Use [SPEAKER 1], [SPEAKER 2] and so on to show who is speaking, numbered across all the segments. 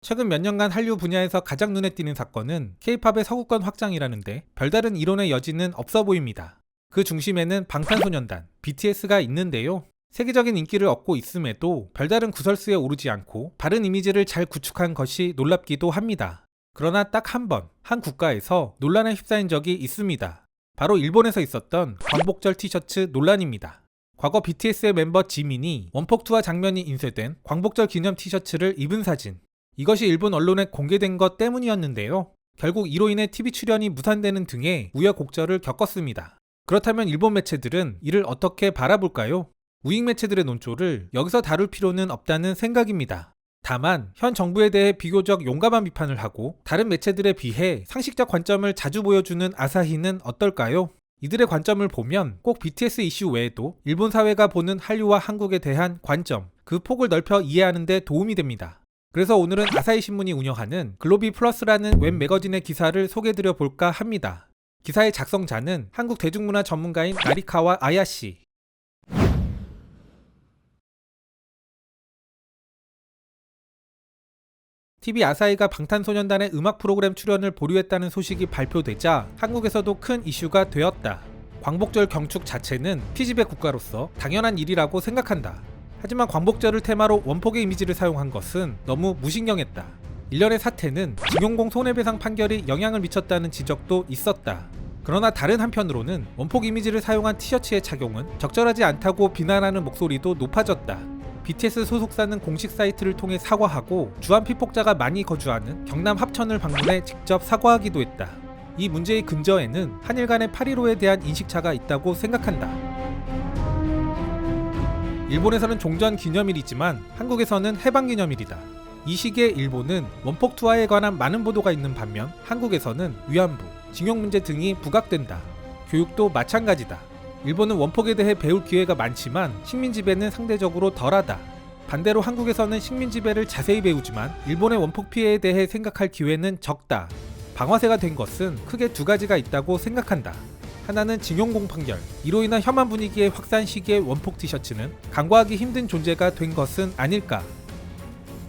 [SPEAKER 1] 최근 몇 년간 한류 분야에서 가장 눈에 띄는 사건은 K-팝의 서구권 확장이라는데 별다른 이론의 여지는 없어 보입니다. 그 중심에는 방탄소년단, BTS가 있는데요. 세계적인 인기를 얻고 있음에도 별다른 구설수에 오르지 않고 바른 이미지를 잘 구축한 것이 놀랍기도 합니다. 그러나 딱 한 번, 한 국가에서 논란에 휩싸인 적이 있습니다. 바로 일본에서 있었던 광복절 티셔츠 논란입니다. 과거 BTS의 멤버 지민이 원폭 투하 장면이 인쇄된 광복절 기념 티셔츠를 입은 사진. 이것이 일본 언론에 공개된 것 때문이었는데요. 결국 이로 인해 TV 출연이 무산되는 등의 우여곡절을 겪었습니다. 그렇다면 일본 매체들은 이를 어떻게 바라볼까요? 우익 매체들의 논조를 여기서 다룰 필요는 없다는 생각입니다. 다만 현 정부에 대해 비교적 용감한 비판을 하고 다른 매체들에 비해 상식적 관점을 자주 보여주는 아사히는 어떨까요? 이들의 관점을 보면 꼭 BTS 이슈 외에도 일본 사회가 보는 한류와 한국에 대한 관점, 그 폭을 넓혀 이해하는 데 도움이 됩니다. 그래서 오늘은 아사히 신문이 운영하는 글로비 플러스라는 웹 매거진의 기사를 소개해드려 볼까 합니다. 기사의 작성자는 한국 대중문화 전문가인 나리카와 아야씨. TV 아사히가 방탄소년단의 음악 프로그램 출연을 보류했다는 소식이 발표되자 한국에서도 큰 이슈가 되었다. 광복절 경축 자체는 피지배 국가로서 당연한 일이라고 생각한다. 하지만 광복절을 테마로 원폭의 이미지를 사용한 것은 너무 무신경했다. 일련의 사태는 징용공 손해배상 판결이 영향을 미쳤다는 지적도 있었다. 그러나 다른 한편으로는 원폭 이미지를 사용한 티셔츠의 착용은 적절하지 않다고 비난하는 목소리도 높아졌다. BTS 소속사는 공식 사이트를 통해 사과하고 주한 피폭자가 많이 거주하는 경남 합천을 방문해 직접 사과하기도 했다. 이 문제의 근저에는 한일 간의 8.15에 대한 인식차가 있다고 생각한다. 일본에서는 종전 기념일이지만 한국에서는 해방 기념일이다. 이 시기에 일본은 원폭 투하에 관한 많은 보도가 있는 반면 한국에서는 위안부, 징용 문제 등이 부각된다. 교육도 마찬가지다. 일본은 원폭에 대해 배울 기회가 많지만 식민 지배는 상대적으로 덜하다. 반대로 한국에서는 식민 지배를 자세히 배우지만 일본의 원폭 피해에 대해 생각할 기회는 적다. 방아쇠가 된 것은 크게 두 가지가 있다고 생각한다. 하나는 징용공 판결, 이로 인한 혐한 분위기의 확산 시기의 원폭 티셔츠는 간과하기 힘든 존재가 된 것은 아닐까.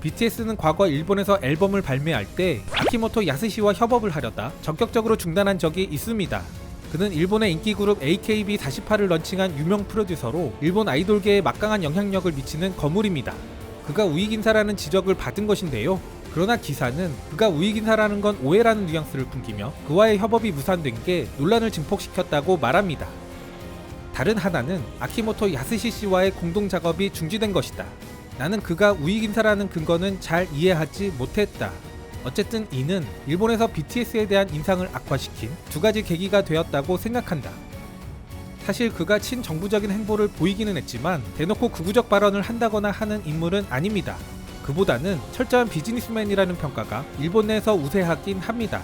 [SPEAKER 1] BTS는 과거 일본에서 앨범을 발매할 때 아키모토 야스시와 협업을 하려다 전격적으로 중단한 적이 있습니다. 그는 일본의 인기 그룹 AKB48을 런칭한 유명 프로듀서로 일본 아이돌계에 막강한 영향력을 미치는 거물입니다. 그가 우익인사라는 지적을 받은 것인데요. 그러나 기사는 그가 우익인사라는 건 오해라는 뉘앙스를 풍기며 그와의 협업이 무산된 게 논란을 증폭시켰다고 말합니다. 다른 하나는 아키모토 야스시 씨와의 공동 작업이 중지된 것이다. 나는 그가 우익인사라는 근거는 잘 이해하지 못했다. 어쨌든 이는 일본에서 BTS에 대한 인상을 악화시킨 두 가지 계기가 되었다고 생각한다. 사실 그가 친정부적인 행보를 보이기는 했지만 대놓고 극우적 발언을 한다거나 하는 인물은 아닙니다. 그보다는 철저한 비즈니스맨이라는 평가가 일본 내에서 우세하긴 합니다.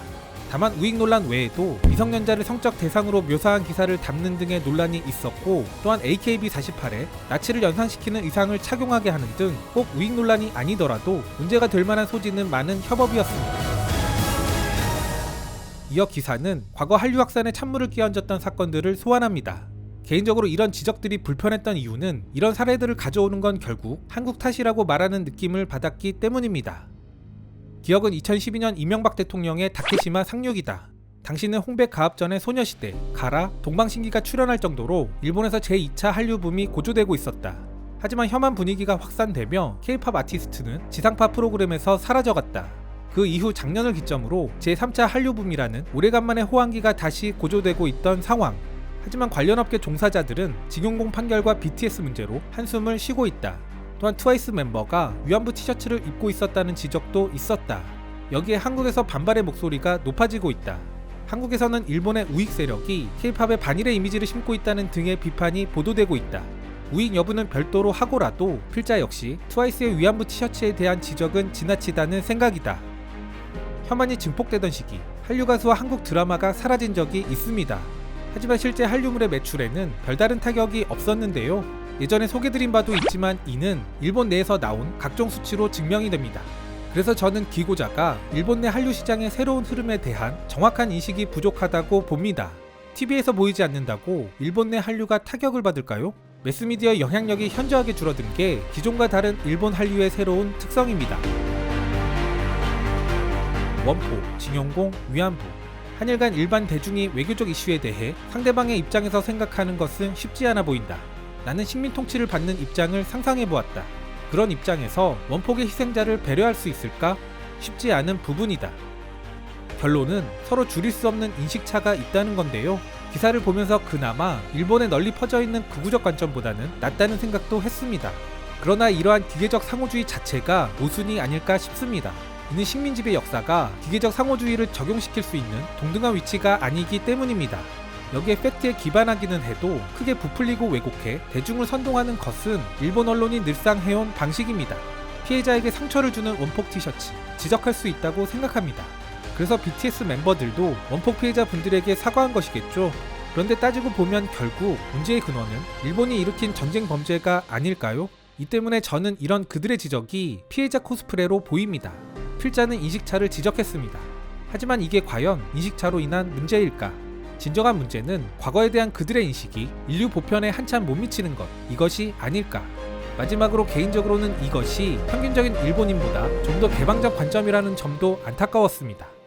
[SPEAKER 1] 다만 우익 논란 외에도 미성년자를 성적 대상으로 묘사한 기사를 담는 등의 논란이 있었고, 또한 AKB48에 나치를 연상시키는 의상을 착용하게 하는 등 꼭 우익 논란이 아니더라도 문제가 될 만한 소지는 많은 협업이었습니다. 이어 기사는 과거 한류 확산에 찬물을 끼얹었던 사건들을 소환합니다. 개인적으로 이런 지적들이 불편했던 이유는 이런 사례들을 가져오는 건 결국 한국 탓이라고 말하는 느낌을 받았기 때문입니다. 기억은 2012년 이명박 대통령의 다케시마 상륙이다. 당시는 홍백 가압전의 소녀시대, 가라, 동방신기가 출연할 정도로 일본에서 제2차 한류 붐이 고조되고 있었다. 하지만 혐한 분위기가 확산되며 K-팝 아티스트는 지상파 프로그램에서 사라져갔다. 그 이후 작년을 기점으로 제3차 한류 붐이라는 오래간만의 호황기가 다시 고조되고 있던 상황. 하지만 관련 업계 종사자들은 징용공 판결과 BTS 문제로 한숨을 쉬고 있다. 또한 트와이스 멤버가 위안부 티셔츠를 입고 있었다는 지적도 있었다. 여기에 한국에서 반발의 목소리가 높아지고 있다. 한국에서는 일본의 우익 세력이 K-팝의 반일의 이미지를 심고 있다는 등의 비판이 보도되고 있다. 우익 여부는 별도로 하고라도 필자 역시 트와이스의 위안부 티셔츠에 대한 지적은 지나치다는 생각이다. 혐한이 증폭되던 시기, 한류 가수와 한국 드라마가 사라진 적이 있습니다. 하지만 실제 한류물의 매출에는 별다른 타격이 없었는데요. 예전에 소개드린 바도 있지만 이는 일본 내에서 나온 각종 수치로 증명이 됩니다. 그래서 저는 기고자가 일본 내 한류 시장의 새로운 흐름에 대한 정확한 인식이 부족하다고 봅니다. TV에서 보이지 않는다고 일본 내 한류가 타격을 받을까요? 매스미디어의 영향력이 현저하게 줄어든 게 기존과 다른 일본 한류의 새로운 특성입니다. 원포, 징용공, 위안부. 한일 간 일반 대중이 외교적 이슈에 대해 상대방의 입장에서 생각하는 것은 쉽지 않아 보인다. 나는 식민 통치를 받는 입장을 상상해보았다. 그런 입장에서 원폭의 희생자를 배려할 수 있을까? 쉽지 않은 부분이다. 결론은 서로 줄일 수 없는 인식차가 있다는 건데요. 기사를 보면서 그나마 일본에 널리 퍼져있는 극우적 관점보다는 낫다는 생각도 했습니다. 그러나 이러한 기계적 상호주의 자체가 모순이 아닐까 싶습니다. 이는 식민지배 역사가 기계적 상호주의를 적용시킬 수 있는 동등한 위치가 아니기 때문입니다. 여기에 팩트에 기반하기는 해도 크게 부풀리고 왜곡해 대중을 선동하는 것은 일본 언론이 늘상 해온 방식입니다. 피해자에게 상처를 주는 원폭 티셔츠, 지적할 수 있다고 생각합니다. 그래서 BTS 멤버들도 원폭 피해자분들에게 사과한 것이겠죠. 그런데 따지고 보면 결국 문제의 근원은 일본이 일으킨 전쟁 범죄가 아닐까요? 이 때문에 저는 이런 그들의 지적이 피해자 코스프레로 보입니다. 필자는 인식차를 지적했습니다. 하지만 이게 과연 인식차로 인한 문제일까? 진정한 문제는 과거에 대한 그들의 인식이 인류 보편에 한참 못 미치는 것, 이것이 아닐까? 마지막으로 개인적으로는 이것이 평균적인 일본인보다 좀 더 개방적 관점이라는 점도 안타까웠습니다.